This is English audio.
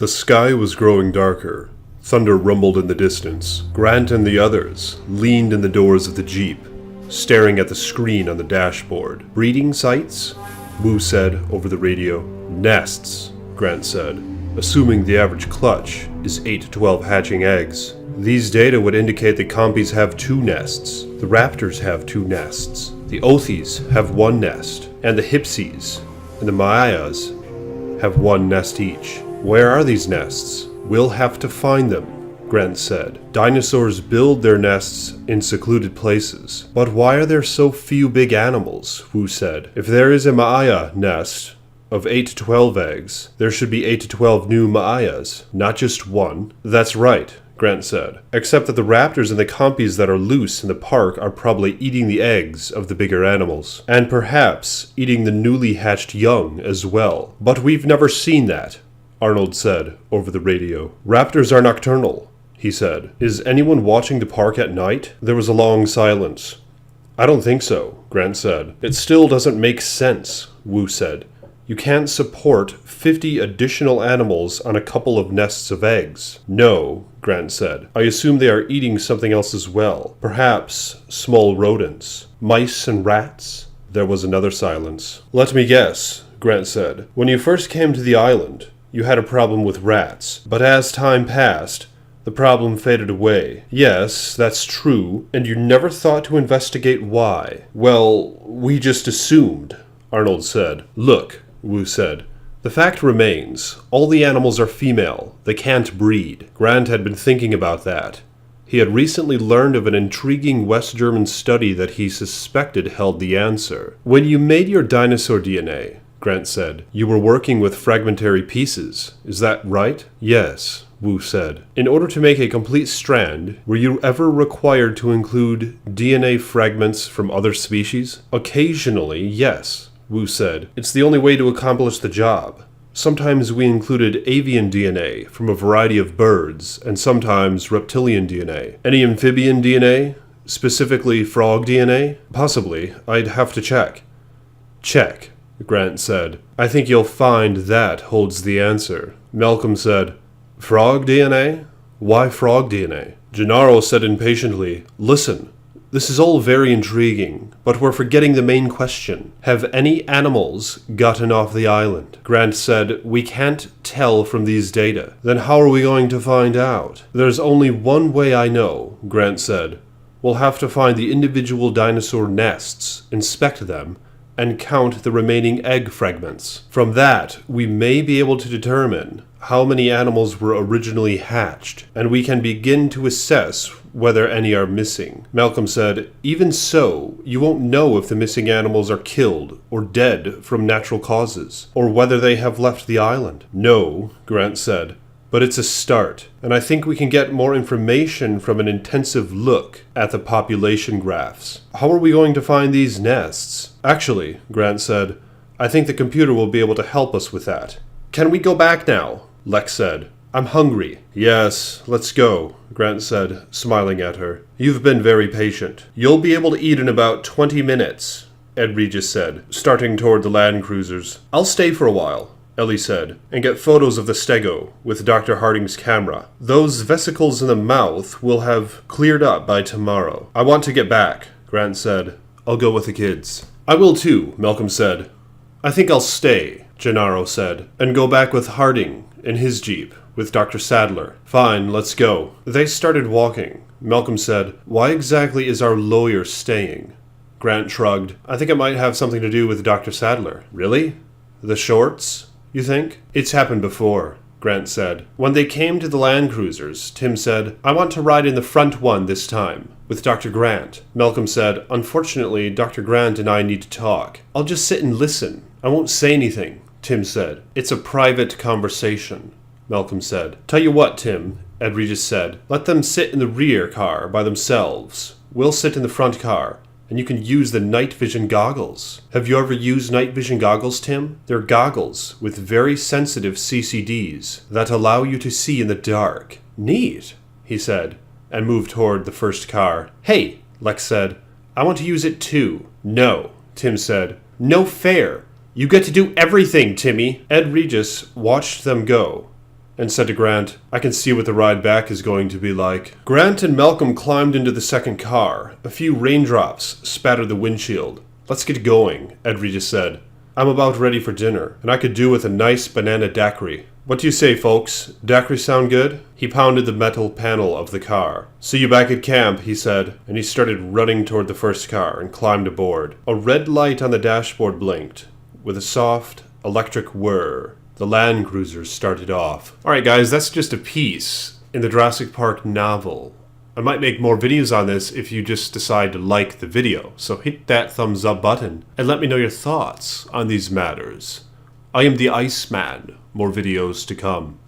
The sky was growing darker. Thunder rumbled in the distance. Grant and the others leaned in the doors of the Jeep, staring at the screen on the dashboard. Breeding sites? Wu said over the radio. Nests, Grant said, assuming the average clutch is 8 to 12 hatching eggs. These data would indicate the Compies have 2 nests, the Raptors have 2 nests, the Othies have 1 nest, and the Hipsies and the Maayas have 1 nest each. Where are these nests? We'll have to find them, Grant said. Dinosaurs build their nests in secluded places. But why are there so few big animals? Wu said. If there is a Maaya nest of 8 to 12 eggs, there should be 8 to 12 new Maayas, not just 1. That's right, Grant said. Except that the raptors and the Compies that are loose in the park are probably eating the eggs of the bigger animals. And perhaps eating the newly hatched young as well. But we've never seen that, Arnold said over the radio. Raptors are nocturnal, he said. Is anyone watching the park at night? There was a long silence. I don't think so, Grant said. It still doesn't make sense, Wu said. You can't support 50 additional animals on a couple of nests of eggs. No, Grant said. I assume they are eating something else as well. Perhaps small rodents. Mice and rats? There was another silence. Let me guess, Grant said. When you first came to the island, you had a problem with rats. But as time passed, the problem faded away. Yes, that's true, and you never thought to investigate why. Well, we just assumed, Arnold said. Look, Wu said. The fact remains, all the animals are female. They can't breed. Grant had been thinking about that. He had recently learned of an intriguing West German study that he suspected held the answer. When you made your dinosaur DNA, Grant said, you were working with fragmentary pieces. Is that right? Yes, Wu said. In order to make a complete strand, were you ever required to include DNA fragments from other species? Occasionally, yes, Wu said. It's the only way to accomplish the job. Sometimes we included avian DNA from a variety of birds, and sometimes reptilian DNA. Any amphibian DNA? Specifically frog DNA? Possibly. I'd have to check. Check, Grant said. I think you'll find that holds the answer. Malcolm said, Frog DNA? Why frog DNA? Gennaro said impatiently, Listen, this is all very intriguing, but we're forgetting the main question. Have any animals gotten off the island? Grant said, we can't tell from these data. Then how are we going to find out? There's only one way I know, Grant said. We'll have to find the individual dinosaur nests, inspect them, and count the remaining egg fragments. From that, we may be able to determine how many animals were originally hatched, and we can begin to assess whether any are missing. Malcolm said, even so, you won't know if the missing animals are killed or dead from natural causes, or whether they have left the island. No, Grant said, but it's a start, and I think we can get more information from an intensive look at the population graphs. How are we going to find these nests? Actually, Grant said, I think the computer will be able to help us with that. Can we go back now? Lex said. I'm hungry. Yes, let's go, Grant said, smiling at her. You've been very patient. You'll be able to eat in about 20 minutes, Ed Regis said, starting toward the land cruisers. I'll stay for a while, Ellie said, and get photos of the stego with Dr. Harding's camera. Those vesicles in the mouth will have cleared up by tomorrow. I want to get back, Grant said. I'll go with the kids. I will too, Malcolm said. I think I'll stay, Gennaro said, and go back with Harding in his Jeep with Dr. Sadler. Fine, let's go. They started walking. Malcolm said, Why exactly is our lawyer staying? Grant shrugged. I think it might have something to do with Dr. Sadler. Really? The shorts, you think? It's happened before, Grant said. When they came to the land cruisers, Tim said, I want to ride in the front one this time, with Dr. Grant. Malcolm said, Unfortunately, Dr. Grant and I need to talk. I'll just sit and listen. I won't say anything, Tim said. It's a private conversation, Malcolm said. Tell you what, Tim, Ed Regis said. Let them sit in the rear car by themselves. We'll sit in the front car, and you can use the night vision goggles. Have you ever used night vision goggles, Tim? They're goggles with very sensitive CCDs that allow you to see in the dark. Neat, he said, and moved toward the first car. Hey, Lex said. I want to use it too. No, Tim said. No fair. You get to do everything, Timmy. Ed Regis watched them go, and said to Grant, "I can see what the ride back is going to be like." Grant and Malcolm climbed into the second car. A few raindrops spattered the windshield. "Let's get going," Ed Regis said. "I'm about ready for dinner, and I could do with a nice banana daiquiri. What do you say, folks? Daiquiri sound good?" He pounded the metal panel of the car. "See you back at camp," he said, and he started running toward the first car and climbed aboard. A red light on the dashboard blinked. With a soft, electric whir, the Land Cruiser started off. Alright guys, that's just a piece in the Jurassic Park novel. I might make more videos on this if you just decide to like the video, so hit that thumbs up button and let me know your thoughts on these matters. I am the Iceman. More videos to come.